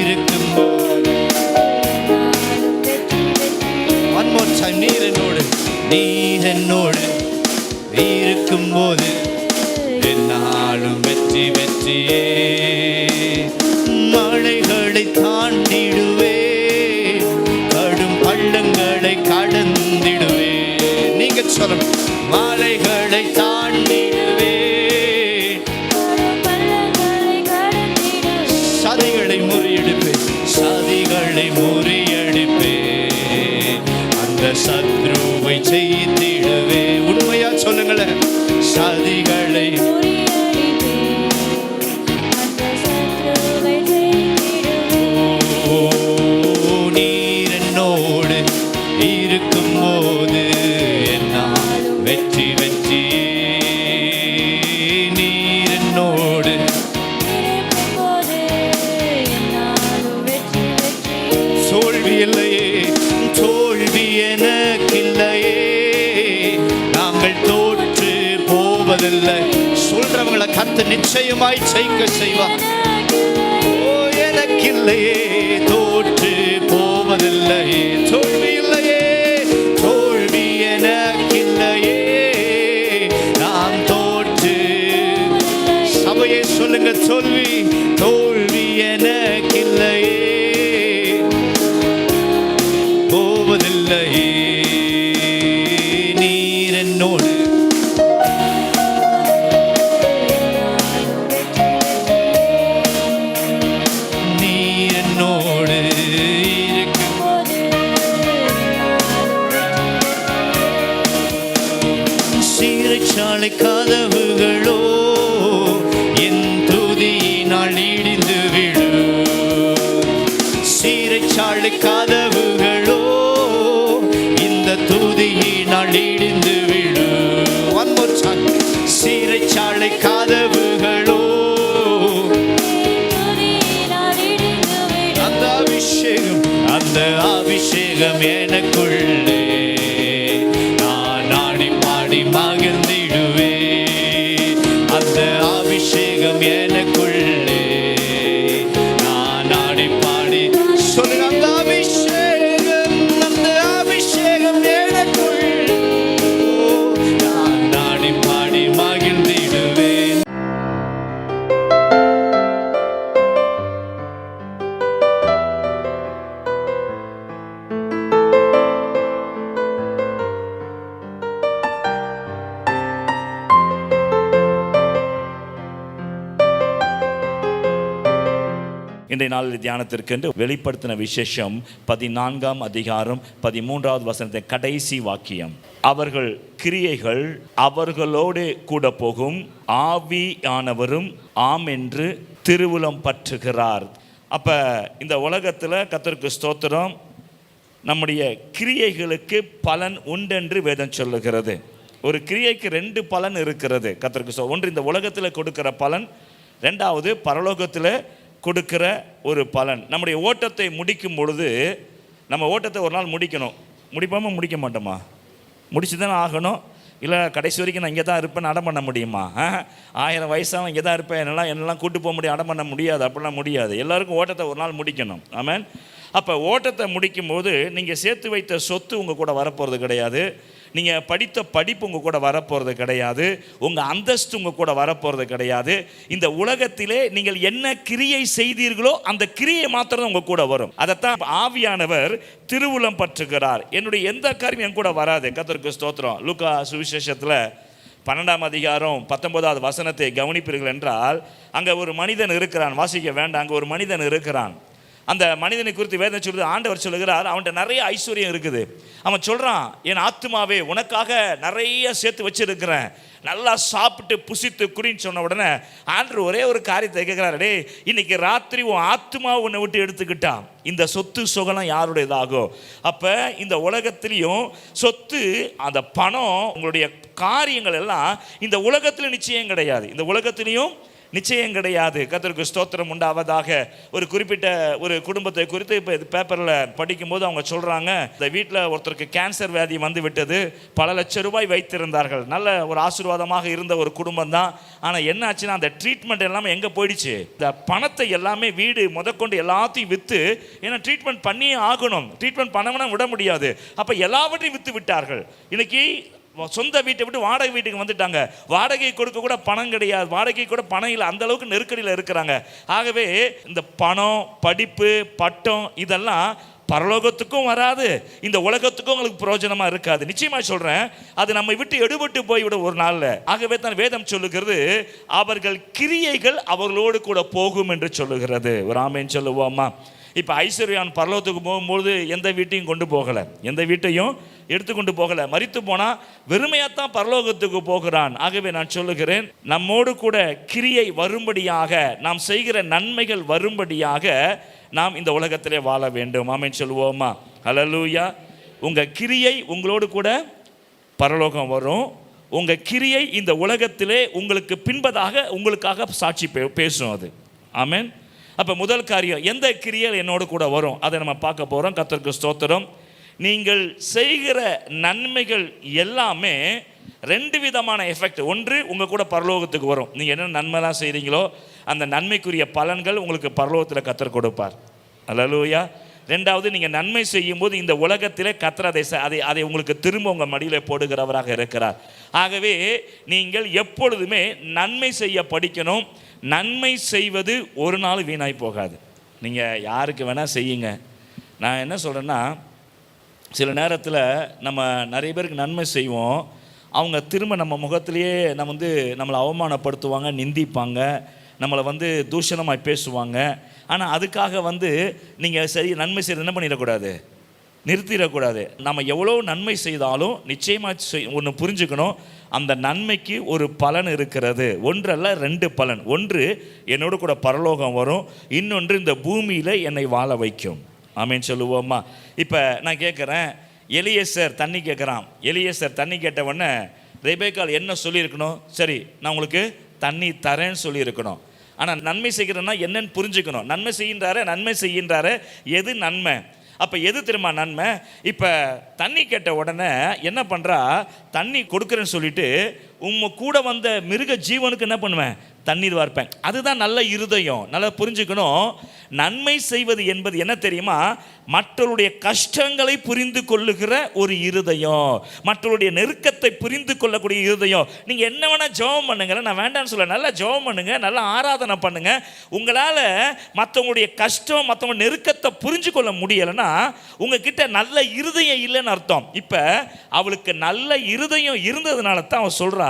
இருக்கும்போது. One more time. நீர் என்னோடு இருக்கும்போது என்னாலும் வெற்றி வெற்றியே. மலைகளை தாண்டிடுவே, கடும் பள்ளங்களை கடந்திடுவே. நீங்க சொல்லணும். மலைகளை தாண்டிடுவே, சதிகளை முறியடிப்பே, அந்த சத்ருவை செய்திடுவே. உண்மையா சொல்லுங்களேன். சதிகளை நீர் என்னோடு இருக்கும்போது என்னால் வெற்றி வெற்றியே. நீர் என்னோடு தோல்வி இல்லையே, தோல்வி எனக்கில்லையே. நாங்கள் தோற்று போவதில்லை. சொல்றவங்களை கர்த்தர் நிச்சயமாய் செய்ய செய்வார். ஓ எனக்கில்லையே, தோற்று போவதில்லையே. தோல்வி இல்லையே, தோல்வி எனக்கில்லையே. நான் தோற்று, சபையே சொல்லுங்க, தோல்வி எனக்கில்லையே, போவதில்லையே. நீர் என்னோடு சிறைச்சாலை கதவுகளோ என் துதியினால் இடிந்து விடும். சிறைச்சாலை கதவுகளோ இந்த துதியினால் இடிந்து விடும். One more time. சிறைச்சாலை கதவுகளோ அந்த அபிஷேகம் எனக்குள்ளே, நான் ஆடி பாடி மகிழ்ந்திடுவே. அந்த அபிஷேகம் எனக்குள்ளே, நான் ஆடி பாடி சொல்லுங்க. அந்த அபிஷேகம் எனக்குள்ளே, நான் ஆடி பாடி மகிழ்ந்திடுவேன். இன்றைய நாளில் தியானத்திற்கென்று வெளிப்படுத்தின விசேஷம் 14ஆம் அதிகாரம் 13வது வசனத்தின் கடைசி வாக்கியம். அவர்கள் கிரியைகள் அவர்களோடு கூட போகும், ஆவியானவரும் ஆம் என்று திருவுளம் பற்றுகிறார். அப்போ இந்த உலகத்தில் கர்த்தருக்கு ஸ்தோத்திரம், நம்முடைய கிரியைகளுக்கு பலன் உண்டென்று வேதம் சொல்லுகிறது. ஒரு கிரியைக்கு 2 பலன் இருக்கிறது கர்த்தருக்கு. ஒன்று இந்த உலகத்தில் கொடுக்கிற பலன், 2வது பரலோகத்தில் கொடுக்கிற ஒரு பலன். நம்முடைய ஓட்டத்தை முடிக்கும் பொழுது, நம்ம ஓட்டத்தை ஒரு நாள் முடிக்கணும். முடிப்பாமல் முடிக்க மாட்டோமா? முடிச்சு தானே ஆகணும். இல்லை கடைசி வரைக்கும் நான் இங்கே தான் இருப்பேன்னு அடம் பண்ண முடியுமா? 1000 வயசாக இங்கே தான் இருப்பேன், என்னெல்லாம் கூட்டு போக முடியும், அடம் பண்ண முடியாது. அப்படிலாம் முடியாது. எல்லாருக்கும் ஓட்டத்தை ஒரு நாள் முடிக்கணும். ஆமென். அப்போ ஓட்டத்தை முடிக்கும்போது நீங்கள் சேர்த்து வைத்த சொத்து உங்கள் கூட வரப்போகிறது கிடையாது. நீங்கள் படித்த படிப்பு உங்கள் கூட வரப்போகிறது கிடையாது. உங்கள் அந்தஸ்து உங்கள் கூட வரப்போகிறது கிடையாது. இந்த உலகத்திலே நீங்கள் என்ன கிரியை செய்தீர்களோ அந்த கிரியை மாத்திரம் உங்கள் கூட வரும். அதைத்தான் ஆவியானவர் திருவுளம் பற்றுகிறார். என்னுடைய எந்த காரியம் என் கூட வராது. கர்த்தருக்கு ஸ்தோத்திரம். லூக்கா சுவிசேஷத்தில் 12ஆம் அதிகாரம் 19வது வசனத்தை கவனிப்பீர்கள் என்றால், அங்கே ஒரு மனிதன் இருக்கிறான். வாசிக்க வேண்டாம். அங்கே ஒரு மனிதன் இருக்கிறான். அந்த மனிதனை குறித்து வேதம் சொல்லுது. ஆண்டவர் சொல்லுகிறார், அவன்கிட்ட நிறைய ஐஸ்வர்யம் இருக்குது. அவன் சொல்கிறான், என் ஆத்துமாவே உனக்காக நிறைய சேர்த்து வச்சிருக்கிறேன், நல்லா சாப்பிட்டு புசித்து குறின்னு சொன்ன உடனே ஆண்டவர் ஒரே ஒரு காரியத்தை கேட்குறாரு, டே இன்னைக்கு ராத்திரி உன் ஆத்துமா உன்னை விட்டு எடுத்துக்கிட்டான், இந்த சொத்து சுகலாம் யாருடையதாகும்? அப்போ இந்த உலகத்திலையும் சொத்து, அந்த பணம், உங்களுடைய காரியங்கள் எல்லாம் இந்த உலகத்தில் நிச்சயம் கிடையாது. இந்த உலகத்திலையும் நிச்சயம் கிடையாது. கர்த்தருக்கு ஸ்தோத்திரம் உண்டாவதாக. ஒரு குறிப்பிட்ட ஒரு குடும்பத்தை குறித்து இப்போ பேப்பரில் படிக்கும்போது அவங்க சொல்கிறாங்க, இந்த வீட்டில் ஒருத்தருக்கு கேன்சர் வியாதி வந்து விட்டது, பல லட்சம் ரூபாய் வைத்திருந்தார்கள், நல்ல ஒரு ஆசீர்வாதமாக இருந்த ஒரு குடும்பம் தான். ஆனால் என்ன ஆச்சுன்னா அந்த ட்ரீட்மெண்ட் எல்லாமே எங்கே போயிடுச்சு, இந்த பணத்தை எல்லாமே வீடு முதற்கொண்டு எல்லாத்தையும் விற்று, ஏன்னா ட்ரீட்மெண்ட் பண்ணியே ஆகணும், ட்ரீட்மெண்ட் பண்ணவனா விட முடியாது, அப்போ எல்லாவற்றையும் விற்று விட்டார்கள். இன்னைக்கு சொந்த வீட்டை விட்டு வாடகை வீட்டுக்கு வந்துட்டாங்க. வாடகை கொடுக்க கூட பணம் கிடையாது, வாடகை கூட பணம் இல்லை, அந்த அளவுக்கு நெருக்கடியில் இருக்கிறாங்க. ஆகவே இந்த பணம், படிப்பு, பட்டம் இதெல்லாம் பரலோகத்துக்கும் வராது, இந்த உலகத்துக்கும் உங்களுக்கு பிரயோஜனமா இருக்காது. நிச்சயமா சொல்றேன், அது நம்மை விட்டு எடுபட்டு போய்விடும் ஒரு நாள்ல. ஆகவே தான் வேதம் சொல்லுகிறது, அவர்கள் கிரியைகள் அவர்களோடு கூட போகும் என்று சொல்லுகிறது. ஒரு ஆமென் சொல்லுவோமா? இப்போ ஐஸ்வர்யான் பரலோகத்துக்கு போகும்போது எந்த வீட்டையும் கொண்டு போகலை, எந்த வீட்டையும் எடுத்துக்கொண்டு போகலை. மரித்து போனால் வெறுமையாத்தான் பரலோகத்துக்கு போகிறான். ஆகவே நான் சொல்லுகிறேன், நம்மோடு கூட கிரியை வரும்படியாக, நாம் செய்கிற நன்மைகள் வரும்படியாக நாம் இந்த உலகத்திலே வாழ வேண்டும். ஆமென் சொல்லுவோமா? ஹல்லேலூயா. உங்கள் கிரியை உங்களோடு கூட பரலோகம் வரும். உங்கள் கிரியை இந்த உலகத்திலே உங்களுக்கு பின்பதாக உங்களுக்காக சாட்சி பேசும். அது ஆமென். அப்போ முதல் காரியம், எந்த கிரியைகள் என்னோடு கூட வரும், அதை நம்ம பார்க்க போகிறோம். கர்த்தருக்கு ஸ்தோத்திரம். நீங்கள் செய்கிற நன்மைகள் எல்லாமே ரெண்டு விதமான எஃபெக்ட். ஒன்று, உங்கள் கூட பரலோகத்துக்கு வரும். நீங்கள் என்ன நன்மைலாம் செய்கிறீங்களோ அந்த நன்மைக்குரிய பலன்கள் உங்களுக்கு பரலோகத்தில் கர்த்தர் கொடுப்பார். அல்லேலூயா. ரெண்டாவது, நீங்கள் நன்மை செய்யும்போது இந்த உலகத்திலே கர்த்தர் அதை உங்களுக்கு திரும்ப உங்கள் மடியில் போடுகிறவராக இருக்கிறார். ஆகவே நீங்கள் எப்பொழுதுமே நன்மை செய்ய படிக்கணும். நன்மை செய்வது ஒரு நாள் வீணாய் போகாது. நீங்கள் யாருக்கு வேணால் செய்யுங்க. நான் என்ன சொல்கிறேன்னா, சில நேரத்தில் நம்ம நிறைய பேருக்கு நன்மை செய்வோம், அவங்க திரும்ப நம்ம முகத்திலேயே நம்மளை அவமானப்படுத்துவாங்க, நிந்திப்பாங்க, நம்மளை தூஷணமாக பேசுவாங்க. ஆனால் அதுக்காக நீங்கள் சரி நன்மை செய்கிறது என்ன பண்ணிடக்கூடாது, நிறுத்திடக்கூடாது. நம்ம எவ்வளோ நன்மை செய்தாலும் நிச்சயமாக ஒன்று புரிஞ்சுக்கணும், அந்த நன்மைக்கு ஒரு பலன் இருக்கிறது. ஒன்றல்ல, ரெண்டு பலன். ஒன்று, என்னோடு கூட பரலோகம் வரும். இன்னொன்று, இந்த பூமியில் என்னை வாழ வைக்கும். ஆமென் சொல்லுவோமா? இப்போ நான் கேட்குறேன், எலியேசர் தண்ணி கேட்குறான். எலியேசர் தண்ணி கேட்டவொடனே ரெபேக்காள் என்ன சொல்லியிருக்கணும்? சரி, நான் உங்களுக்கு தண்ணி தரேன்னு சொல்லியிருக்கணும். ஆனால் நன்மை செய்கிறேன்னா என்னன்னு புரிஞ்சுக்கணும். நன்மை செய்கின்றாரு, எது நன்மை? அப்போ எது தெரியுமா நன்மை? இப்போ தண்ணி கேட்ட உடனே என்ன பண்ணுறா, தண்ணி கொடுக்குறேன்னு சொல்லிட்டு கூட வந்த மிருக ஜீவனுக்கு என்ன பண்ணுவேன், தண்ணீர் வார்ப்பேன். அதுதான் நல்ல இருதயம். நல்லா புரிஞ்சுக்கணும். நன்மை செய்வது என்பது என்ன தெரியுமா, மற்றவருடைய கஷ்டங்களை புரிந்து கொள்ளுகிற ஒரு இருதயம், மற்றவருடைய நெருக்கத்தை புரிந்து கொள்ளக்கூடிய இருதயம். நீங்கள் என்ன வேணால் ஜெபம் பண்ணுங்க, நான் வேண்டான்னு சொல்ல, நல்லா ஜெபம் பண்ணுங்க, நல்லா ஆராதனை பண்ணுங்க. உங்களால் மற்றவங்களுடைய கஷ்டம், மற்றவங்க நெருக்கத்தை புரிஞ்சு கொள்ள முடியலைன்னா உங்ககிட்ட நல்ல இருதயம் இல்லைன்னு அர்த்தம். இப்போ அவளுக்கு நல்ல இருதயம் இருந்ததுனால தான் அவன் சொல்கிறா,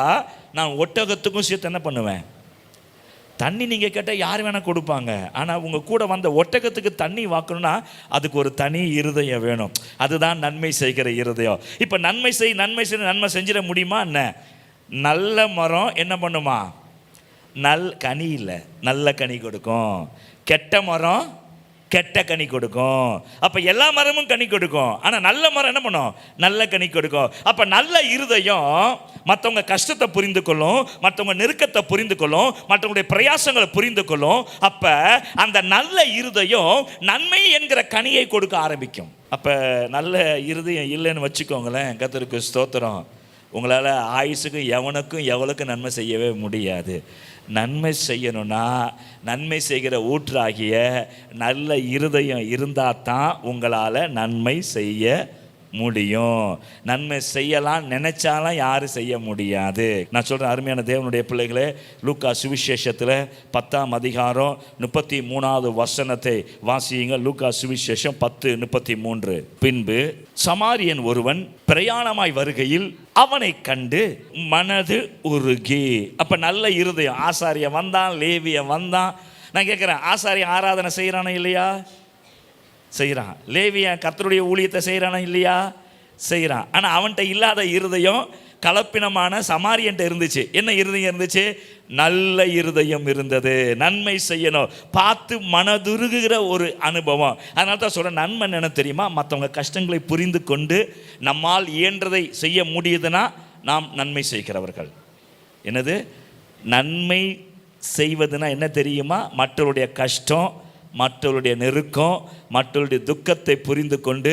நான் ஒட்டகத்துக்கும் சேர்த்து என்ன பண்ணுவேன், தண்ணி நீங்கள் கேட்டால் யார் வேணால் கொடுப்பாங்க. ஆனால் உங்கள் கூட வந்த ஒட்டகத்துக்கு தண்ணி வாக்கணும்னா அதுக்கு ஒரு தனி இருதயம் வேணும். அதுதான் நன்மை செய்கிற இருதயம். இப்போ நன்மை நன்மை செஞ்சிட முடியுமா என்ன? நல்ல மரம் என்ன பண்ணுமா, கனி இல்லை, நல்ல கனி கொடுக்கும். கெட்ட மரம் கெட்ட கனி கொடுக்கும். அப்போ எல்லா மரமும் கனி கொடுக்கும், ஆனால் நல்ல மரம் என்ன பண்ணும், நல்ல கனி கொடுக்கும். அப்போ நல்ல இருதயம் மற்றவங்க கஷ்டத்தை புரிந்து கொள்ளும், மற்றவங்க நெருக்கத்தை புரிந்து கொள்ளும், மற்றவங்களுடைய பிரயாசங்களை புரிந்து கொள்ளும். அப்போ அந்த நல்ல இருதயம் நன்மை என்கிற கனியை கொடுக்க ஆரம்பிக்கும். அப்போ நல்ல இருதயம் இல்லைன்னு வச்சுக்கோங்களேன், கர்த்தருக்கு ஸ்தோத்திரம், உங்களால் ஆயுசுக்கு எவனுக்கும் எவ்வளோக்கும் நன்மை செய்யவே முடியாது. நன்மை செய்யணும்னா நன்மை செய்கிற ஊற்றாகிய நல்ல இருதயம் இருந்தால் தான் உங்களால் நன்மை செய்ய முடியும். நன்மை செய்யலாம் நினைச்சாலும் யாரும் செய்ய முடியாது. நான் சொல்கிறேன், அருமையான தேவனுடைய பிள்ளைகளே, லூக்கா சுவிசேஷத்தில் 10ஆம் அதிகாரம் 33வது வசனத்தை வாசியுங்க. லூக்கா சுவிசேஷம் 10:33. பின்பு சமாரியன் ஒருவன் பிரயாணமாய் வருகையில் அவனை கண்டு மனது உருகி. அப்போ நல்ல இருதயம். ஆசாரியன் வந்தான், லேவியன் வந்தான். நான் கேட்குறேன், ஆசாரியன் ஆராதனை செய்கிறானா இல்லையா? செய்கிறான். லேவியன் கர்த்தருடைய ஊழியத்தை செய்கிறானா இல்லையா? செய்கிறான். ஆனால் அவன்கிட்ட இல்லாத இருதயம் கலப்பினமான சமாரியன்ட்ட இருந்துச்சு. என்ன இருதயம் இருந்துச்சு? நல்ல இருதயம் இருந்தது. நன்மை செய்யணும், பார்த்து மனதுருகுகிற ஒரு அனுபவம். அதனால தான் சொல்கிறேன், நன்மை என்ன தெரியுமா, மற்றவங்க கஷ்டங்களை புரிந்து கொண்டு நம்மால் இயன்றதை செய்ய முடியுதுன்னா நாம் நன்மை செய்கிறவர்கள். என்னது? நன்மை செய்வதுன்னா என்ன தெரியுமா? மற்றவருடைய கஷ்டம், மற்றவருடைய நெருக்கம், மற்றவருடைய துக்கத்தை புரிந்து கொண்டு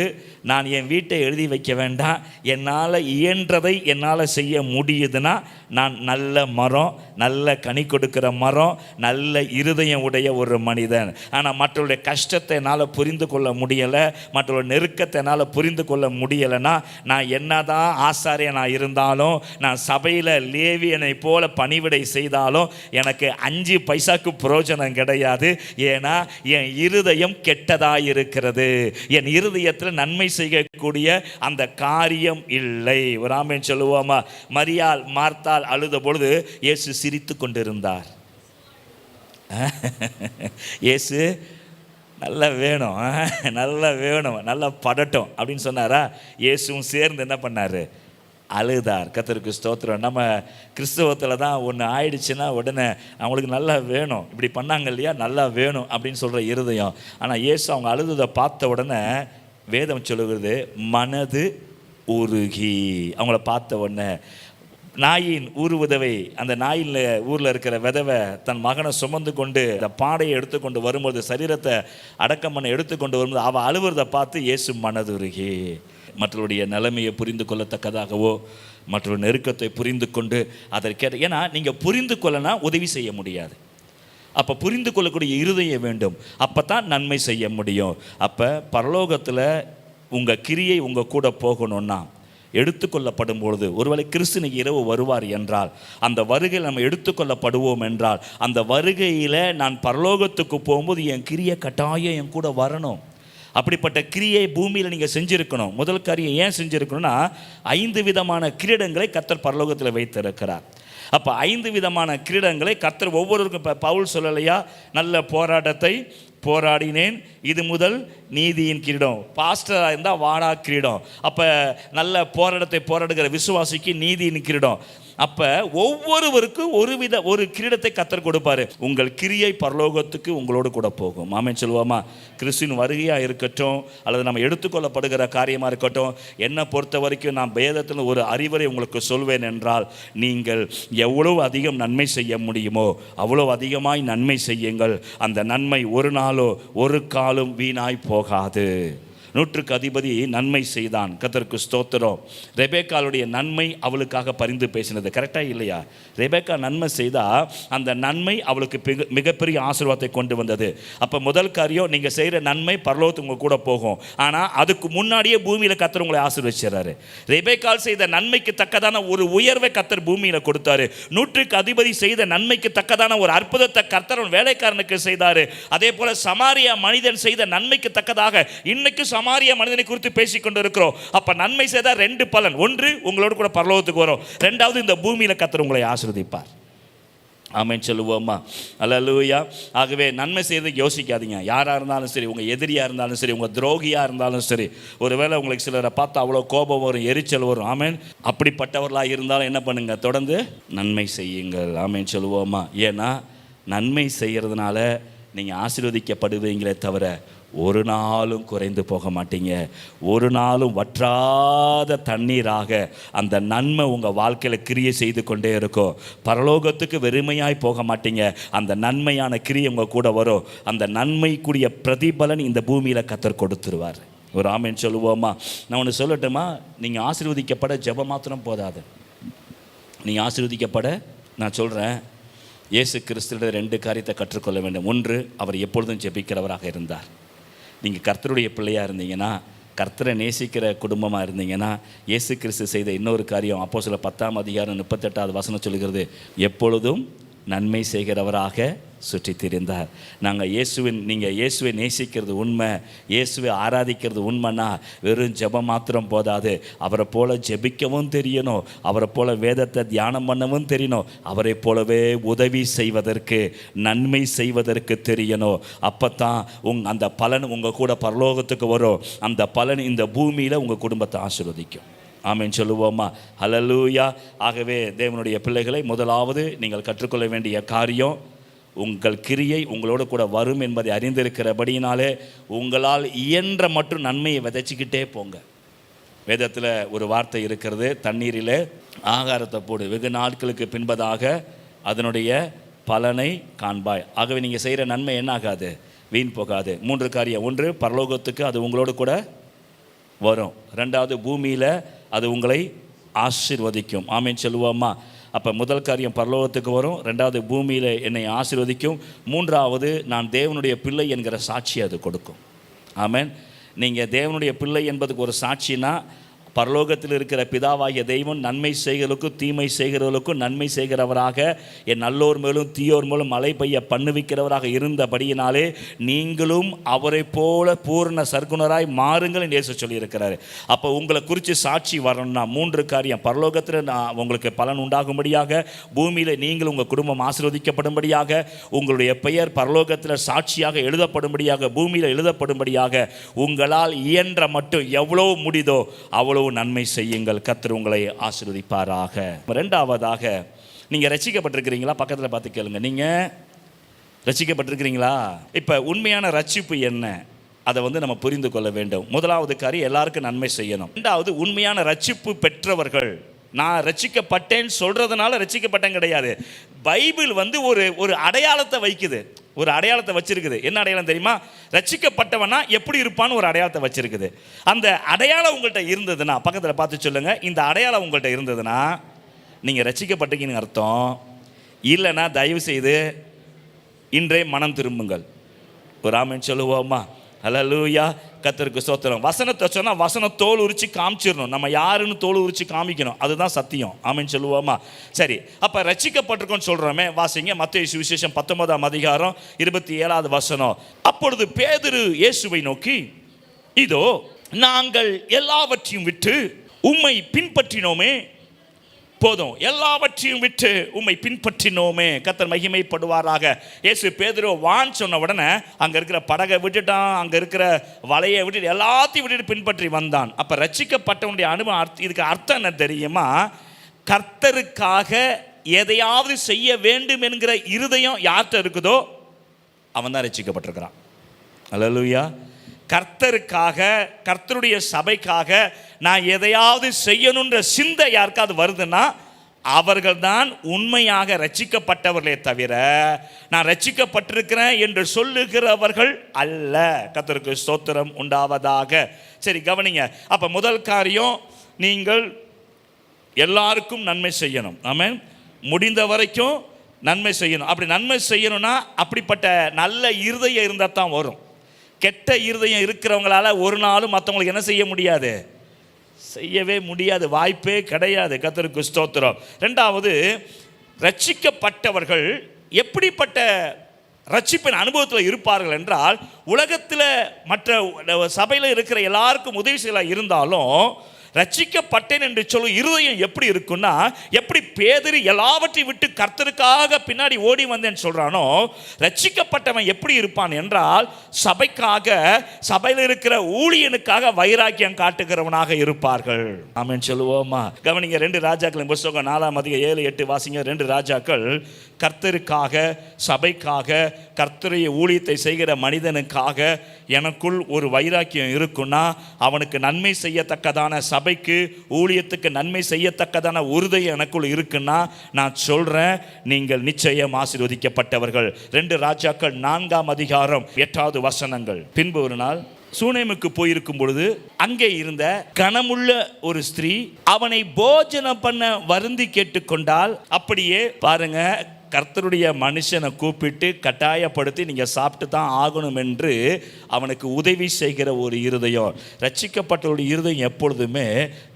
நான் என் வீட்டை எழுதி வைக்க வேண்டாம், என்னால் இயன்றதை என்னால் செய்ய முடியுதுன்னா நான் நல்ல மரம், நல்ல கனி கொடுக்கிற மரம், நல்ல இருதயம் உடைய ஒரு மனிதன். ஆனால் மற்றவருடைய கஷ்டத்தை என்னால் புரிந்து கொள்ள முடியலை, மற்றவருடைய நெருக்கத்தை என்னால் புரிந்து கொள்ள முடியலைன்னா நான் என்னதான் ஆசாரியனாக இருந்தாலும், நான் சபையில் லேவியனை போல பணிவிடை செய்தாலும் எனக்கு 5 பைசாக்கு பிரயோஜனம் கிடையாது. ஏன்னா என் இருதயம் கெட்டதாக இருக்கிறது, என் இருதயத்தில் நன்மை செய்யக்கூடிய அந்த காரியம் இல்லை. ஒரு ஆமென் சொல்லுவோமா? மரியாள் மார்த்தாள் அழுத பொழுது இயேசு சிரித்து கொண்டிருந்தார். இயேசு நல்லா வேணும், நல்லா வேணும், நல்லா படட்டும் அப்படின்னு சொன்னாரா? இயேசுவும் சேர்ந்து என்ன பண்ணார்? அழுதார். கர்த்தருக்கு ஸ்தோத்திரம். நம்ம கிறிஸ்தவத்தில் தான் ஒன்று ஆயிடுச்சுன்னா உடனே அவங்களுக்கு நல்லா வேணும், இப்படி பண்ணாங்க இல்லையா, நல்லா வேணும் அப்படின்னு சொல்கிற இருதயம். ஆனால் இயேசு அவங்க அழுததை பார்த்த உடனே வேதம் சொல்லுகிறது, மனது உருகி. அவங்கள பார்த்த உடனே நாயின் ஊறுவதவை, அந்த நாயின் ஊரில் இருக்கிற விதவை தன் மகனை சுமந்து கொண்டு அந்த பாடையை எடுத்துக்கொண்டு வரும்போது, சரீரத்தை அடக்கம் பண்ண எடுத்துக்கொண்டு வரும்போது அவள் அழுவுறதை பார்த்து இயேசு மனதுருகி. மற்றவருடைய நிலைமையை புரிந்து கொள்ளத்தக்கதாகவோ, மற்றொரு நெருக்கத்தை புரிந்து கொண்டு அதற்கேற்ற, ஏன்னா நீங்கள் புரிந்து கொள்ளனா உதவி செய்ய முடியாது. அப்போ புரிந்து கொள்ளக்கூடிய இருதயம் வேண்டும், அப்போ தான் நன்மை செய்ய முடியும். அப்போ பரலோகத்தில் உங்கள் கிரியை உங்கள் கூட போகணுன்னா எடுத்துக்கொள்ளப்படும் பொழுது, ஒருவேளை கிறிஸ்துனுக்கு இரவு வருவார் என்றால், அந்த வருகையில் நம்ம எடுத்துக்கொள்ளப்படுவோம் என்றால், அந்த வருகையில் நான் பரலோகத்துக்கு போகும்போது என் கிரியை கட்டாயம் என் கூட வரணும். அப்படிப்பட்ட கிரியை பூமியில் நீங்கள் செஞ்சுருக்கணும். முதல் காரியம் ஏன் செஞ்சுருக்கணும்னா, 5 விதமான கிரீடங்களை கர்த்தர் பரலோகத்தில் வைத்திருக்கிறார். அப்போ 5 விதமான கிரீடங்களை கர்த்தர் ஒவ்வொருவருக்கும், இப்போ பவுல் சொல்லலையா, நல்ல போராட்டத்தை போராடினேன், இது முதல் நீதியின் கிரீடம். பாஸ்டராக இருந்தால் வாடா கிரீடம். அப்போ நல்ல போராட்டத்தை போராடுகிற விசுவாசிக்கு நீதியின் கிரீடம். அப்போ ஒவ்வொருவருக்கும் ஒரு கிரீடத்தை கர்த்தர் கொடுப்பாரு. உங்கள் கிரியை பரலோகத்துக்கு உங்களோடு கூட போகும். ஆமென் சொல்லுவோமா? கிறிஸ்துவின் வருகையாக இருக்கட்டும், அல்லது நம்ம எடுத்துக்கொள்ளப்படுகிற காரியமாக இருக்கட்டும், என்னை பொறுத்த வரைக்கும் நான் வேதத்தில் ஒரு அறிவுரை உங்களுக்கு சொல்வேன் என்றால், நீங்கள் எவ்வளவு அதிகம் நன்மை செய்ய முடியுமோ அவ்வளோ அதிகமாய் நன்மை செய்யுங்கள். அந்த நன்மை ஒரு நாளோ ஒரு காலும் வீணாய் போகாது. 100க்கு அதிபதி நன்மை செய்தான். கர்த்தருக்கு ஸ்தோத்திரம். ரெபேக்காளுடைய நன்மை அவளுக்காக பரிந்து பேசினது கரெக்டாக இல்லையா? ரெபேக்கா நன்மை செய்தால் அந்த நன்மை அவளுக்கு மிகப்பெரிய ஆசீர்வாதத்தை கொண்டு வந்தது. அப்போ முதல் காரியம், நீங்கள் செய்கிற நன்மை பரலோகத்துக்கு உங்கள் கூட போகும். ஆனால் அதுக்கு முன்னாடியே பூமியில் கர்த்தர் உங்களை ஆசீர்வதிச்சாரு. ரெபேக்காள் செய்த நன்மைக்கு தக்கதான ஒரு உயர்வை கர்த்தர் பூமியில் கொடுத்தாரு. 100க்கு அதிபதி செய்த நன்மைக்கு தக்கதான ஒரு அற்புதத்தை கர்த்தர் வேலைக்காரனுக்கு செய்தார். அதே போல சமாரியா மனிதன் செய்த நன்மைக்கு தக்கதாக இன்னைக்கு சமாரிய மனிதனை குறித்து பேசிக் கொண்டு இருக்கிறோம். அப்ப நன்மை செய்தா 2 பலன். ஒன்று, உங்களோடு கூட பரலோகத்துக்கு வரும். 2வது, இந்த பூமியில கர்த்தர் உங்களை ஆசீர்வதிப்பார். ஆமென் சொல்லுவோமா? அல்லேலூயா. ஆகவே நன்மை செய்யறதுக்கு யோசிக்காதீங்க. யாராக இருந்தாலும் சரி, உங்கள் எதிரியாக இருந்தாலும் சரி, உங்கள் துரோகியாக இருந்தாலும் சரி, ஒருவேளை உங்களுக்கு சிலரை பார்த்தா அவ்வளோ கோபம் வரும், எரிச்சல் வரும். ஆமென். அப்படிப்பட்டவர்களாக இருந்தாலும் என்ன பண்ணுங்க? தொடர்ந்து நன்மை செய்யுங்கள். ஆமென் சொல்லுவோமா? ஏன்னா நன்மை செய்கிறதுனால நீங்கள் ஆசீர்வதிக்கப்படுவீங்களே தவிர ஒரு நாளும் குறைந்து போக மாட்டீங்க. ஒரு நாளும் வற்றாத தண்ணீராக அந்த நன்மை உங்கள் வாழ்க்கையில் கிரியை செய்து கொண்டே இருக்கும். பரலோகத்துக்கு வெறுமையாய் போக மாட்டீங்க. அந்த நன்மையான கிரியை உங்கள் கூட வரும். அந்த நன்மைக்குரிய பிரதிபலன் இந்த பூமியில் கர்த்தர் கொடுத்துருவார். ஒரு ஆமென் சொல்லுவோமா? நான் ஒன்று சொல்லட்டுமா? நீங்கள் ஆசீர்வதிக்கப்பட ஜெபம் மாத்திரம் போதாது. நீங்கள் ஆசீர்வதிக்கப்பட நான் சொல்கிறேன், இயேசு கிறிஸ்துவிட 2 காரியத்தை கற்றுக்கொள்ள வேண்டும். ஒன்று, அவர் எப்பொழுதும் ஜெபிக்கிறவராக இருந்தார். நீங்கள் கர்த்தருடைய பிள்ளையாக இருந்தீங்கன்னா, கர்த்தரை நேசிக்கிற குடும்பமாக இருந்தீங்கன்னா, இயேசு கிறிஸ்து செய்த இன்னொரு காரியம் அப்போஸ்தலர் 10ஆம் அதிகாரம் 38வது வசனம் சொல்லுகிறது, எப்பொழுதும் நன்மை செய்கிறவராக சுற்றி திரிந்தார். நீங்கள் இயேசுவை நேசிக்கிறது உண்மை, இயேசுவை ஆராதிக்கிறது உண்மைன்னா வெறும் ஜெபம் மாத்திரம் போதாது. அவரை போல ஜெபிக்கவும் தெரியணும், அவரை போல வேதத்தை தியானம் பண்ணவும் தெரியணும், அவரை போலவே உதவி செய்வதற்கு, நன்மை செய்வதற்கு தெரியணும். அப்போ தான் அந்த பலன் உங்கள் கூட பரலோகத்துக்கு வரும். அந்த பலன் இந்த பூமியில் உங்கள் குடும்பத்தை ஆசீர்வதிக்கும். ஆமென் சொல்லுவோமா? ஹல்லேலூயா. ஆகவே தேவனுடைய பிள்ளைகளை, முதலாவது நீங்கள் கற்றுக்கொள்ள வேண்டிய காரியம், உங்கள் கிரியை உங்களோடு கூட வரும் என்பதை அறிந்திருக்கிறபடியினாலே உங்களால் இயன்ற மற்றும் நன்மையை விதைச்சிக்கிட்டே போங்க. வேதத்தில் ஒரு வார்த்தை இருக்கிறது, தண்ணீரில் ஆகாரத்தை போடு, வெகு நாட்களுக்கு பின்பதாக அதனுடைய பலனை காண்பாய். ஆகவே நீங்கள் செய்கிற நன்மை என்ன ஆகாது, வீண் போகாது. 3 காரியம். 1, பரலோகத்துக்கு அது உங்களோடு கூட வரும். 2வது, பூமியில் அது உங்களை ஆசீர்வதிக்கும். ஆமேன் சொல்லுவோமா? அப்போ முதல் காரியம் பரலோகத்துக்கு வரும், 2வது பூமியில் என்னை ஆசீர்வதிக்கும், 3வது நான் தேவனுடைய பிள்ளை என்கிற சாட்சி அது கொடுக்கும். ஆமேன். நீங்கள் தேவனுடைய பிள்ளை என்பதுக்கு ஒரு சாட்சினா, பரலோகத்தில் இருக்கிற பிதாவாகிய தெய்வம் நன்மை செய்கிறவர்களுக்கும் தீமை செய்கிறவர்களுக்கும் நன்மை செய்கிறவராக, என் நல்லோர் மேலும் தீயோர் மேலும் மழை பெய்ய பண்ணுவிக்கிறவராக இருந்தபடியினாலே நீங்களும் அவரை போல பூர்ண சர்க்குணராய் மாறுங்கள் என்று இயேசு சொல்லியிருக்கிறாரு. அப்போ உங்களை குறித்து சாட்சி வரணும்னா 3 காரியம். பரலோகத்தில் உங்களுக்கு பலன் உண்டாகும்படியாக, பூமியில் நீங்கள் உங்கள் குடும்பம் ஆசீர்வதிக்கப்படும்படியாக, உங்களுடைய பெயர் பரலோகத்தில் சாட்சியாக எழுதப்படும்படியாக, பூமியில் எழுதப்படும்படியாக உங்களால் இயன்ற மட்டும் எவ்வளோ முடிதோ அவ்வளோ நன்மை செய்யுங்கள். கர்த்தர் உங்களை ஆசீர்வதிப்பாராக. 2வதாக, நீங்கள் ரட்சிக்கப்பட்டிருக்கிறீங்களா? பக்கத்தில் பார்த்து கேளுங்க, நீங்கள் ரட்சிக்கப்பட்டிருக்கிறீங்களா? இப்போ உண்மையான ரட்சிப்பு என்ன, அதை நம்ம புரிந்து கொள்ள வேண்டும். 1வது காரியம், எல்லாருக்கும் நன்மை செய்யணும். 2வது, உண்மையான ரட்சிப்பு பெற்றவர்கள். நான் ரட்சிக்கப்பட்டேன்னு சொல்கிறதுனால ரட்சிக்கப்பட்டேன் கிடையாது. பைபிள் ஒரு அடையாளத்தை வைக்குது, ஒரு அடையாளத்தை வச்சிருக்குது. என்ன அடையாளம் தெரியுமா? ரட்சிக்கப்பட்டவனா எப்படி இருப்பான்னு ஒரு அடையாளத்தை வச்சிருக்குது. அந்த அடையாளம் உங்கள்கிட்ட இருந்ததுன்னா, பக்கத்தில் பார்த்து சொல்லுங்க, இந்த அடையாளம் உங்கள்கிட்ட இருந்ததுன்னா நீங்கள் ரட்சிக்கப்பட்டீங்கன்னு அர்த்தம். இல்லைன்னா தயவு செய்து இன்றே மனம் திரும்புங்கள். ஒரு ஆமென் சொல்லுவோமா? ஹல்லேலூயா. கர்த்தருக்கு ஸ்தோத்திரம். வசனத்தை சொன்னால் வசனம் தோல் உரிச்சு காமிச்சிடணும். நம்ம யாருன்னு தோல் உரிச்சு காமிக்கணும். அதுதான் சத்தியம். ஆமென் சொல்லுவோமா? சரி, அப்போ ரட்சிக்கப்பட்டிருக்கோன்னு சொல்கிறோமே, வாசிங்க மத்தேயு சுவிசேஷம் 19ஆம் அதிகாரம் 27வது வசனம். அப்பொழுது பேதுரு இயேசுவை நோக்கி, இதோ நாங்கள் எல்லாவற்றையும் விட்டு உம்மை பின்பற்றினோமே, போதும், எல்லாவற்றையும் விட்டு உம்மை பின்பற்றினோமே. கர்த்தர் மகிமைப்படுவாராக. இயேசு பேதுரு வான் சொன்ன உடனே அங்கே இருக்கிற படகை விட்டுட்டான், அங்கே இருக்கிற வலையை விட்டுட்டு எல்லாத்தையும் விட்டுட்டு பின்பற்றி வந்தான். அப்போ ரட்சிக்கப்பட்டவனுடைய அனுபவம் இதுக்கு அர்த்தம் என்ன தெரியுமா? கர்த்தருக்காக எதையாவது செய்ய வேண்டும் என்கிற இருதயம் யார்கிட்ட இருக்குதோ அவன் தான் ரட்சிக்கப்பட்டிருக்கிறான். அல்லேலூயா. கர்த்தருக்காக, கர்த்தருடைய சபைக்காக நான் எதையாவது செய்யணுன்ற சிந்தை யாருக்காவது வருதுன்னா அவர்கள் தான் உண்மையாக ரட்சிக்கப்பட்டவர்களே தவிர நான் ரட்சிக்கப்பட்டிருக்கிறேன் என்று சொல்லுகிறவர்கள் அல்ல. கர்த்தருக்கு ஸ்தோத்திரம் உண்டாவதாக. சரி, கவனிங்க. அப்போ முதல் காரியம், நீங்கள் எல்லாருக்கும் நன்மை செய்யணும். ஆமென். முடிந்த வரைக்கும் நன்மை செய்யணும். அப்படி நன்மை செய்யணும்னா அப்படிப்பட்ட நல்ல இருதயம் இருந்தால் தான் வரும். கெட்ட இருதயம் இருக்கிறவங்களால ஒரு நாளும் மற்றவங்களுக்கு என்ன செய்ய முடியாது, செய்யவே முடியாது, வாய்ப்பே கிடையாது. கர்த்தருக்கு ஸ்தோத்திரம். 2வது, ரட்சிக்கப்பட்டவர்கள் எப்படிப்பட்ட ரட்சிப்பின் அனுபவத்தில் இருப்பார்கள் என்றால், உலகத்தில் மற்ற சபையில் இருக்கிற எல்லாருக்கும் உதவி செய்ய இருந்தாலும் ரட்சிக்கப்பட்டேன் என்று சொல்லும் இருதயம் எப்படி இருக்குன்னா, எப்படி பேதுரு எல்லாவற்றையும் விட்டு கர்த்தருக்காக பின்னாடி ஓடி வந்தேன்னு சொல்றானோ, ரட்சிக்கப்பட்டவன் எப்படி இருப்பான் என்றால் சபைக்காக, சபையில் இருக்கிற ஊழியனுக்காக வைராக்கியம் காட்டுகிறவனாக இருப்பார்கள். ஆமென் சொல்லுவோமா? கவனிங்க, 2 ராஜாக்களின் புத்தகம் 4ஆம் அதிகாரம் 7, 8 வாசிங்க. 2 ராஜாக்கள் கர்த்தருக்காக, சபைக்காக, கர்த்தருடைய ஊழியத்தை செய்கிற மனிதனுக்காக எனக்குள் ஒரு வைராக்கியம் இருக்குன்னா, அவனுக்கு நன்மை செய்யத்தக்கதான, சபைக்கு ஊழியத்துக்கு நன்மை செய்யத்தக்கதான உறுதியம் எனக்குள் இருக்குன்னா, நான் சொல்றேன், நீங்கள் நிச்சயம் ஆசீர்வதிக்கப்பட்டவர்கள். 2 ராஜாக்கள் 4ஆம் அதிகாரம் 8வது வசனங்கள். பின்பு ஒரு நாள் சூனேமுக்கு போயிருக்கும் பொழுது அங்கே இருந்த கனமுள்ள ஒரு ஸ்திரீ அவனை போஜனம் பண்ண வருந்தி கேட்டுக்கொண்டால். அப்படியே பாருங்க, கர்த்தருடைய மனுஷனை கூப்பிட்டு கட்டாயப்படுத்தி நீங்கள் சாப்பிட்டு தான் ஆகணும் என்று அவனுக்கு உதவி செய்கிற ஒரு இருதயம். ரட்சிக்கப்பட்டவருடைய இருதயம் எப்பொழுதுமே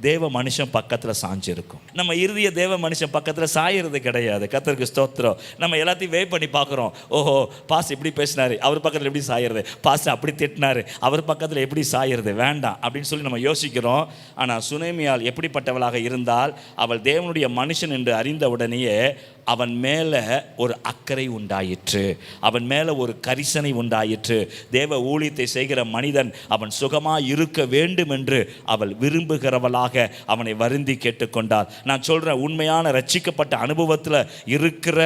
தேவ மனுஷன் பக்கத்தில் சாஞ்சிருக்கும். நம்ம இருதய தேவ மனுஷன் பக்கத்தில் சாயிறது கிடையாது. கர்த்தருக்கு ஸ்தோத்திரம். நம்ம எல்லாத்தையும் வே பண்ணி பார்க்குறோம். ஓஹோ, பாஸ் இப்படி பேசினாரு, அவர் பக்கத்தில் எப்படி சாயிறது, பாஸ் அப்படி திட்டினாரு, அவர் பக்கத்தில் எப்படி சாயிறது, வேண்டாம் அப்படின்னு சொல்லி நம்ம யோசிக்கிறோம். ஆனால் சுனேமியால் எப்படிப்பட்டவளாக இருந்தால், அவள் தேவனுடைய மனுஷன் என்று அறிந்த உடனேயே அவன் மேலே ஒரு அக்கறை உண்டாயிற்று, அவன் மேலே ஒரு கரிசனை உண்டாயிற்று. தேவ ஊழியத்தை செய்கிற மனிதன் அவன் சுகமாக இருக்க வேண்டும் என்று அவள் விரும்புகிறவளாக அவனை வருந்தி கேட்டுக்கொண்டாள். நான் சொல்கிறேன், உண்மையான ரட்சிக்கப்பட்ட அனுபவத்தில் இருக்கிற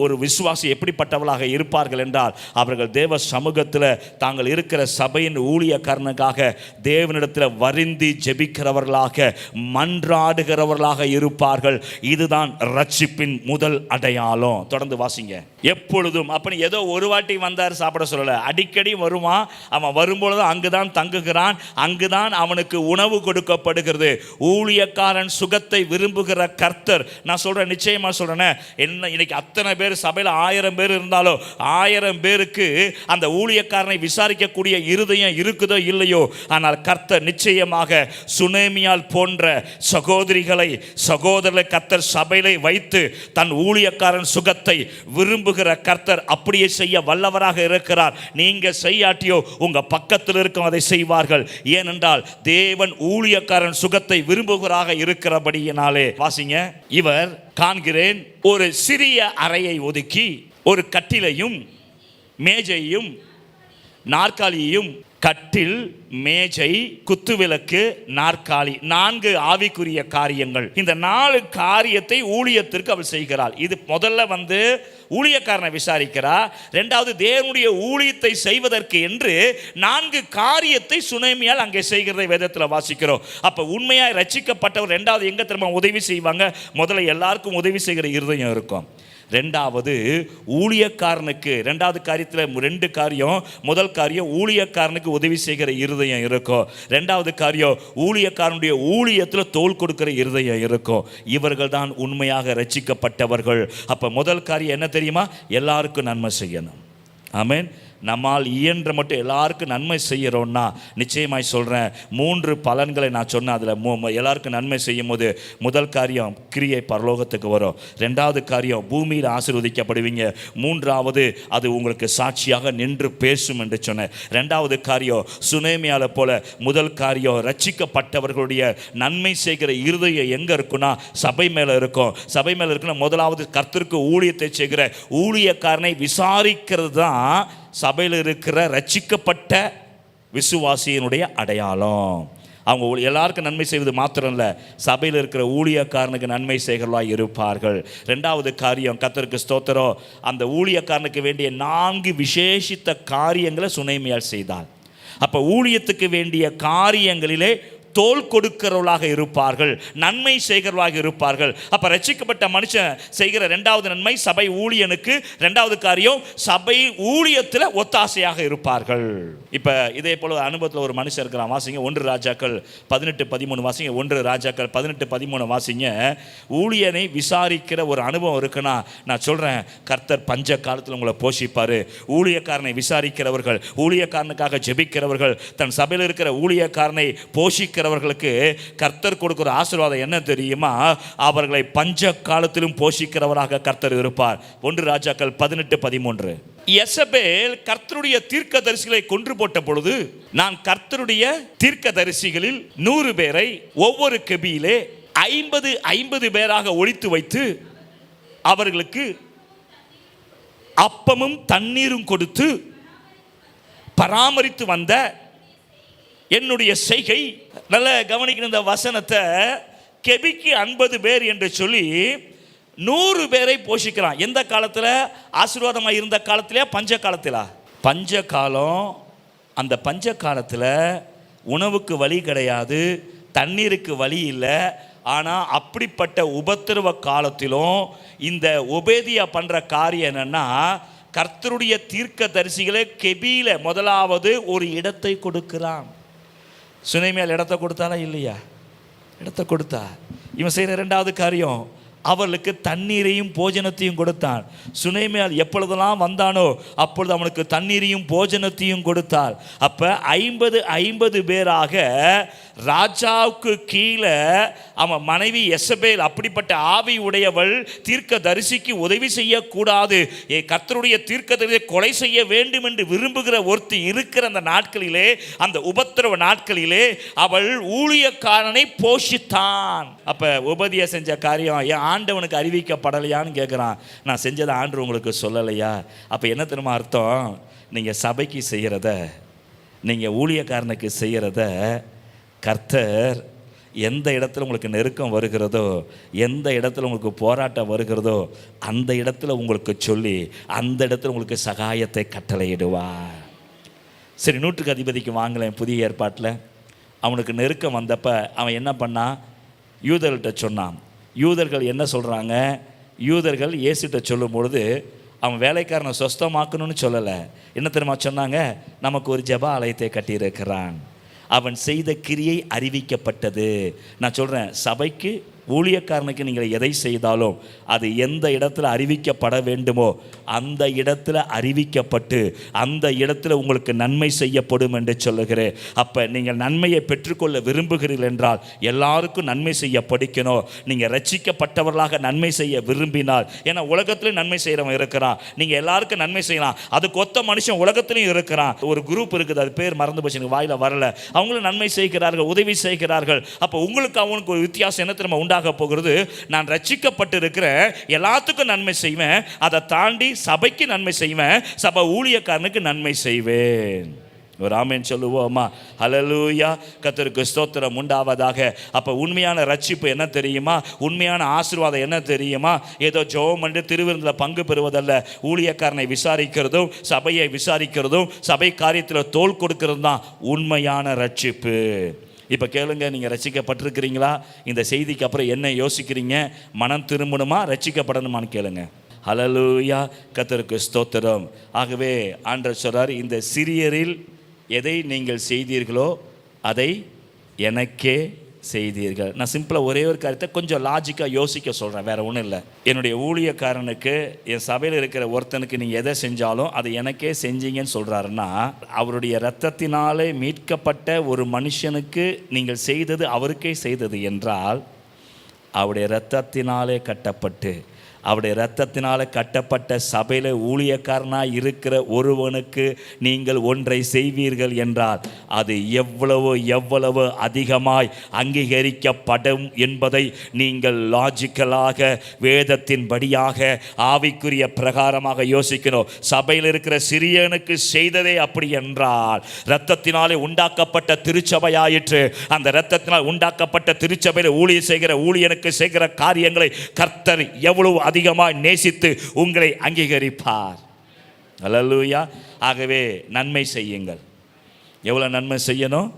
ஒரு விசுவாசி எப்படிப்பட்டவளாக இருப்பார்கள் என்றால், அவர்கள் தேவ சமூகத்தில் தாங்கள் இருக்கிற சபையின் ஊழியக்காரனுக்காக தேவனிடத்தில் வருந்தி ஜெபிக்கிறவர்களாக, மன்றாடுகிறவர்களாக இருப்பார்கள். இதுதான் ரட்சிப்பின் ரட்சிப்பின் முதல் அடையாளம். தொடர்ந்து வாசிங்க. எப்பொழுதும், அப்ப ஏதோ ஒரு வாட்டி வந்தார் சாப்பிட சொல்லல, அடிக்கடி வருவான். அவன் வரும்பொழுது அங்குதான் தங்குகிறான், அங்குதான் அவனுக்கு உணவு கொடுக்கப்படுகிறது. ஊழியக்காரன் சுகத்தை விரும்புகிற கர்த்தர். நான் சொல்றேன், நிச்சயமா சொல்றேன், என்ன இன்னைக்கு அத்தனை பேர் சபையில் 1000 பேர் இருந்தாலும் 1000 பேருக்கு அந்த ஊழியக்காரனை விசாரிக்கக்கூடிய இருதயம் இருக்குதோ இல்லையோ, ஆனால் கர்த்தர் நிச்சயமாக சுனேமியால் போன்ற சகோதரிகளை சகோதரர்களை கர்த்தர் சபையிலே வைத்து தன் ஊழியக்காரன் சுகத்தை விரும்புகிற கர்த்தர் அப்படியே செய்ய வல்லவராக இருக்கிறார். நீங்க செய்யாட்டியோ உங்க பக்கத்தில் இருக்கும் அதை செய்வார்கள். ஏனென்றால் தேவன் ஊழியக்காரன் சுகத்தை விரும்புகிறாக இருக்கிறபடியினாலே. வாசிங்க. இவர் காண்கிறேன், ஒரு சிறிய அறையை ஒதுக்கி ஒரு கட்டிலையும் மேஜையும் நாற்காலியையும், கட்டில், மேஜை, குத்துவிளக்கு, நாற்காலி, 4 ஆவிக்குரிய காரியங்கள். இந்த 4 காரியத்தை ஊழியத்திற்கு அவள் செய்கிறாள். இது முதல்ல ஊழியக்காரனை விசாரிக்கிறார். 2வது தேவனுடைய ஊழியத்தை செய்வதற்கு என்று 4 காரியத்தை சுனேமியால் அங்கே செய்கிறதை வேதத்தில் வாசிக்கிறோம். அப்ப உண்மையாய் ரட்சிக்கப்பட்டவர் 2வது எங்க திரும்ப உதவி செய்வாங்க? முதல்ல எல்லாருக்கும் உதவி செய்கிற இருதயம் இருக்கும். 2வது ஊழியக்காரனுக்கு, 2வது காரியத்தில் 2 காரியம். முதல் காரியம் ஊழியக்காரனுக்கு உதவி செய்கிற இருதயம் இருக்கும். 2வது காரியம் ஊழியக்காரனுடைய ஊழியத்தில் தோள் கொடுக்கிற இருதயம் இருக்கும். இவர்கள் தான் உண்மையாக ரட்சிக்கப்பட்டவர்கள். அப்போ முதல் காரியம் என்ன தெரியுமா? எல்லாருக்கும் நன்மை செய்யணும். ஆமென். நம்மால் இயன்ற மட்டும் எல்லாருக்கும் நன்மை செய்கிறோன்னா, நிச்சயமாய் சொல்கிறேன், 3 பலன்களை நான் சொன்னேன். அதில் எல்லாருக்கும் நன்மை செய்யும் போது முதல் காரியம் கிரியை பரலோகத்துக்கு வரும். 2வது காரியம் பூமியில் ஆசீர்வதிக்கப்படுவீங்க. 3வது அது உங்களுக்கு சாட்சியாக நின்று பேசும் என்று சொன்னேன். 2வது காரியம் சுனேமியால போல முதல் காரியம் ரட்சிக்கப்பட்டவர்களுடைய நன்மை செய்கிற இருதயம் எங்கே இருக்குன்னா சபை மேலே இருக்கும். சபை மேலே இருக்குன்னா முதலாவது கர்த்தருக்கு ஊழியத்தை செய்கிற ஊழியக்காரனை விசாரிக்கிறது தான் சபையில் இருக்கிற ரட்சிக்கப்பட்ட விசுவாசியினுடைய அடையாளம். அவங்க எல்லாருக்கும் நன்மை செய்வது மாத்திரம் இல்லை, சபையில் இருக்கிற ஊழியக்காரனுக்கு நன்மை செய்கிறவர்களாக இருப்பார்கள். 2வது காரியம், கர்த்தருக்கு ஸ்தோத்திரம், அந்த ஊழியக்காரனுக்கு வேண்டிய 4 விசேஷித்த காரியங்களை சுனேமியால் செய்தாள். அப்போ ஊழியத்துக்கு வேண்டிய காரியங்களிலே தோள் கொடுக்கிறவர்களாக இருப்பார்கள், நன்மை செய்கிறவர்களாக இருப்பார்கள். அப்போ ரட்சிக்கப்பட்ட மனுஷன் செய்கிற 2வது நன்மை சபை ஊழியனுக்கு, 2வது காரியம் சபை ஊழியத்தில் ஒத்தாசையாக இருப்பார்கள். இப்போ இதே போல அனுபவத்தில் ஒரு மனுஷன் இருக்கிறான். வாசிங்க 1 ராஜாக்கள் 18:13 வாசிங்க. 1 ராஜாக்கள் 18:13 வாசிங்க. ஊழியனை விசாரிக்கிற ஒரு அனுபவம் இருக்குன்னா நான் சொல்கிறேன், கர்த்தர் பஞ்ச காலத்தில் உங்களை போஷிப்பார். ஊழியக்காரனை விசாரிக்கிறவர்கள், ஊழியக்காரனுக்காக ஜெபிக்கிறவர்கள், தன் சபையில் இருக்கிற ஊழியக்காரனை போஷிக்கிறவர்களுக்கு கர்த்தர் கொடுக்கிற ஆசீர்வாதம் என்ன தெரியுமா? அவர்களை பஞ்ச காலத்திலும் போஷிக்கிறவராக கர்த்தர் இருப்பார். 1 ராஜாக்கள் 18:13. யெசபேல் கர்த்தருடைய தீர்க்கதரிசிகளை கொன்று போட்ட பொழுது, நான் கர்த்தருடைய தீர்க்கதரிசிகளில் 100 பேரை ஒவ்வொரு கெபியிலே 50 பேராக ஒழித்து வைத்து அவர்களுக்கு அப்பமும் தண்ணீரும் கொடுத்து பராமரித்து வந்த என்னுடைய செய்கை. நல்ல கவனிக்கிற இந்த வசனத்தை, கெபிக்கு 50 பேர் என்று சொல்லி 100 பேரை போஷிக்கிறான். எந்த காலத்தில்? ஆசீர்வாதமாக இருந்த காலத்திலே, பஞ்ச காலத்திலா? பஞ்ச காலம். அந்த பஞ்ச காலத்தில் உணவுக்கு வழி கிடையாது, தண்ணீருக்கு வழி இல்லை. ஆனால் அப்படிப்பட்ட உபத்திரவ காலத்திலும் இந்த ஒபேதியா பண்ணுற காரியம் என்னன்னா, கர்த்தருடைய தீர்க்க தரிசிகளை கெபியில முதலாவது ஒரு இடத்தை கொடுக்கிறான். சுனேமியால் இடத்தை கொடுத்தாலா இல்லையா? இடத்தை கொடுத்தா. இவன் செய்கிற 2வது காரியம், அவர்களுக்கு தண்ணீரையும் போஜனத்தையும் கொடுத்தான். சுனேமியால் எப்பொழுதெல்லாம் வந்தானோ அப்பொழுது அவனுக்கு தண்ணீரையும் போஜனத்தையும் கொடுத்தார். அப்போ 50 பேராக ராஜாவுக்கு கீழே அவன் மனைவி யெசபேல் அப்படிப்பட்ட ஆவி உடையவள், தீர்க்க தரிசிக்கு உதவி செய்யக்கூடாது, கர்த்தருடைய தீர்க்க தரிசியை கொலை செய்ய வேண்டும் என்று விரும்புகிற ஒருத்தி இருக்கிற அந்த நாட்களிலே, அந்த உபத்திரவ நாட்களிலே அவள் ஊழியக்காரனை போஷித்தான். அப்போ உபதியா செஞ்ச காரியம் என் ஆண்டவனுக்கு அறிவிக்கப்படலையான்னு கேட்குறான். நான் செஞ்சதை ஆண்டு உங்களுக்கு சொல்லலையா? அப்போ என்ன தெரியுமா அர்த்தம்? நீங்கள் சபைக்கு செய்கிறத, நீங்கள் ஊழியக்காரனுக்கு செய்கிறத கர்த்தர் எந்த இடத்துல உங்களுக்கு நெருக்கம் வருகிறதோ, எந்த இடத்துல உங்களுக்கு போராட்டம் வருகிறதோ, அந்த இடத்துல உங்களுக்கு சொல்லி அந்த இடத்துல உங்களுக்கு சகாயத்தை கட்டளையிடுவார். சரி, 100க்கு அதிபதிக்கு வாங்கலேன். புதிய ஏற்பாட்டில் அவனுக்கு நெருக்கம் வந்தப்போ அவன் என்ன பண்ணான்? யூதர்கள்ட்ட சொன்னான். யூதர்கள் என்ன சொல்கிறாங்க? யூதர்கள் இயேசுகிட்ட சொல்லும் பொழுது அவன் வேலைக்காரனை சொஸ்தமாக்கணும்னு சொல்லலை. என்ன தெரியுமா சொன்னாங்க? நமக்கு ஒரு ஜெப ஆலயத்தை கட்டியிருக்கிறான், அவன் செய்த கிரியை அறிவிக்கப்பட்டது. நான் சொல்கிறேன், சபைக்கு ஊழியக்காரனுக்கு நீங்கள் எதை செய்தாலும் அது எந்த இடத்துல அறிவிக்கப்பட வேண்டுமோ அந்த இடத்துல அறிவிக்கப்பட்டு அந்த இடத்துல உங்களுக்கு நன்மை செய்யப்படும் என்று சொல்லுகிறேன். அப்போ நீங்கள் நன்மையை பெற்றுக்கொள்ள விரும்புகிறீர்கள் என்றால் எல்லாருக்கும் நன்மை செய்ய படிக்கணும். நீங்கள் ரட்சிக்கப்பட்டவர்களாக நன்மை செய்ய விரும்பினால், ஏன்னா உலகத்திலும் நன்மை செய்கிறவன் இருக்கிறான், நீங்கள் எல்லாருக்கும் நன்மை செய்யலாம். அதுக்கு ஒத்த மனுஷன் உலகத்திலையும் இருக்கிறான். ஒரு குரூப் இருக்குது, அது பேர் மறந்து போச்சு, எனக்கு வாயில் வரல. அவங்களும் நன்மை செய்கிறார்கள், உதவி செய்கிறார்கள். அப்போ உங்களுக்கு அவனுக்கு ஒரு வித்தியாசம் என்ன தெரியுமா உண்டாக போகிறது? நான் ரட்சிக்கப்பட்டு இருக்கிறேன், எல்லாத்துக்கும் நன்மை செய்வேன், அதை தாண்டி சபைக்கு நன்மை செய்வேன், சபை ஊழியக்காரனுக்கு நன்மை செய்வேன். ஒரு ஆமென் சொல்லுவோமா? ஹல்லேலூயா, கர்த்தருக்கு ஸ்தோத்திரம் உண்டாவதாக. அப்போ உண்மையான ரட்சிப்பு என்ன தெரியுமா? உண்மையான ஆசீர்வாதம் என்ன தெரியுமா? ஏதோ ஜெபம் பண்ணி திருவிருந்தில் பங்கு பெறுவதல்ல. ஊழியக்காரனை விசாரிக்கிறதும் சபையை விசாரிக்கிறதும் சபை காரியத்தில் தோள் கொடுக்கிறது தான் உண்மையான ரட்சிப்பு. இப்போ கேளுங்க, நீங்கள் ரட்சிக்கப்பட்டிருக்கிறீங்களா? இந்த செய்திக்கு அப்புறம் என்ன யோசிக்கிறீங்க? மனம் திரும்பணுமா, ரட்சிக்கப்படணுமான்னு கேளுங்க. ஹல்லேலூயா, கர்த்தருக்கு ஸ்தோத்திரம். ஆகவே ஆண்டவர் சொல்றார், இந்த சிறியரில் எதை நீங்கள் செய்தீர்களோ அதை எனக்கே செய்தீர்கள். நான் சிம்பிளாக ஒரே ஒரு காரியத்தை கொஞ்சம் லாஜிக்காக யோசிக்க சொல்கிறேன், வேறு ஒன்றும் இல்லை. என்னுடைய ஊழியக்காரனுக்கு, என் சபையில் இருக்கிற ஒருத்தனுக்கு நீங்கள் எதை செஞ்சாலும் அதை எனக்கே செஞ்சீங்கன்னு சொல்கிறாருன்னா, அவருடைய இரத்தத்தினாலே மீட்கப்பட்ட ஒரு மனுஷனுக்கு நீங்கள் செய்தது அவருக்கே செய்தது என்றால், அவருடைய இரத்தத்தினாலே கட்டப்பட்டு அவருடைய இரத்தத்தினால் கட்டப்பட்ட சபையில் ஊழியக்காரனாக இருக்கிற ஒருவனுக்கு நீங்கள் ஒன்றை செய்வீர்கள் என்றால் அது எவ்வளவு அதிகமாய் அங்கீகரிக்கப்படும் என்பதை நீங்கள் லாஜிக்கலாக வேதத்தின் படியாக ஆவிக்குரிய பிரகாரமாக யோசிக்கணும். சபையில் இருக்கிற சிறியனுக்கு செய்ததே அப்படி என்றால், இரத்தத்தினாலே உண்டாக்கப்பட்ட திருச்சபையாயிற்று. அந்த இரத்தத்தினால் உண்டாக்கப்பட்ட திருச்சபையில் ஊழியர் செய்கிற ஊழியனுக்கு செய்கிற காரியங்களை கர்த்தர் எவ்வளவு அதிகமாக நேசித்து உங்களை அங்கீகரிப்பார். அல்லேலூயா. ஆகவே நன்மை செய்யுங்கள். எவ்வளவு நன்மை செய்யணும்?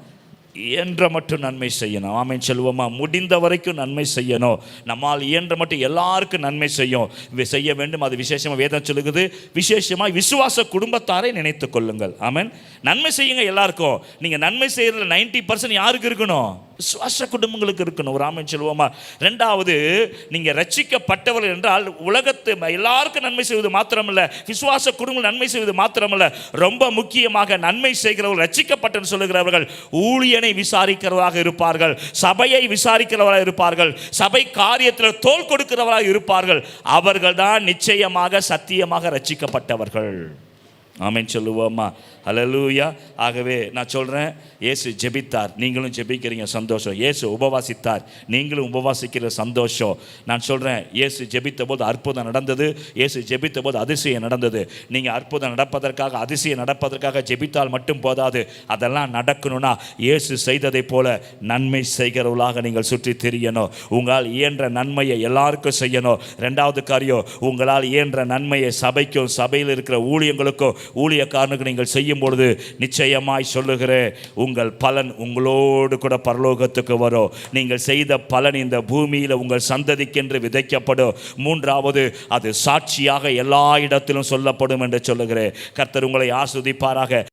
இயன்ற மட்டும் நன்மை செய்யணும். ஆமென் சொல்லுவோமா? முடிந்த வரைக்கும் நன்மை செய்யணும். நம்மால் இயன்ற மட்டும் எல்லாருக்கும் நன்மை செய்ய வேண்டும். அது விசேஷமாக வேதம் சொல்லுகிறது. விசேஷமாக விசுவாச குடும்பத்தாரை நினைத்து கொள்ளுங்கள். ஆமென். நன்மை செய்யுங்க எல்லாருக்கும். நீங்கள் நன்மை செய்யறதுல 90% யாருக்கு இருக்கணும்? விசுவாச குடும்பங்களுக்கு இருக்கணும். ஒரு ஆமென் சொல்லுவோமா? ரெண்டாவது, நீங்கள் ரட்சிக்கப்பட்டவர்கள் என்றால் உலகத்து எல்லாருக்கும் நன்மை செய்வது மாத்திரமல்ல, விசுவாச குடும்பங்கள் நன்மை செய்வது மாத்திரமல்ல, ரொம்ப முக்கியமாக நன்மை செய்கிறவர்கள், ரட்சிக்கப்பட்ட சொல்லுகிறவர்கள் ஊழியனை விசாரிக்கிறவராக இருப்பார்கள், சபையை விசாரிக்கிறவராக இருப்பார்கள், சபை காரியத்தில் தோள் கொடுக்கிறவராக இருப்பார்கள். அவர்கள் தான் நிச்சயமாக சத்தியமாக ரட்சிக்கப்பட்டவர்கள். ஆமென் சொல்லுவோமா? ஹல்லேலூயா. ஆகவே நான் சொல்கிறேன், இயேசு ஜெபித்தார், நீங்களும் ஜெபிக்கிறீங்க, சந்தோஷம். இயேசு உபவாசித்தார், நீங்களும் உபவாசிக்கிற சந்தோஷம். நான் சொல்கிறேன், இயேசு ஜெபித்த போது அற்புதம் நடந்தது, இயேசு ஜெபித்த போது அதிசயம் நடந்தது. நீங்கள் அற்புதம் நடப்பதற்காக, அதிசயம் நடப்பதற்காக ஜெபித்தால் மட்டும் போதாது. அதெல்லாம் நடக்கணும்னா இயேசு செய்ததை போல நன்மை செய்கிறவர்களாக நீங்கள் சுற்றி திரியணும். உங்களால் இயன்ற நன்மையை எல்லாருக்கும் செய்யணும். ரெண்டாவது காரியம், உங்களால் இயன்ற நன்மையை சபைக்கும் சபையில் இருக்கிற ஊழியங்களுக்கும் ஊழியக்காரனுக்கு நீங்கள் செய்யும் பொழுது நிச்சயமாய் சொல்லுகிறேன், உங்கள் பலன் உங்களோடு கூட பரலோகத்துக்கு வரும். நீங்கள் செய்த பலன் இந்த பூமியில் உங்கள் சந்ததிக்கென்று விதைக்கப்படும். மூன்றாவது, அது சாட்சியாக எல்லா இடத்திலும் சொல்லப்படும் என்று சொல்லுகிறேன். கர்த்தர் உங்களை ஆசீர்வதிப்பாராக.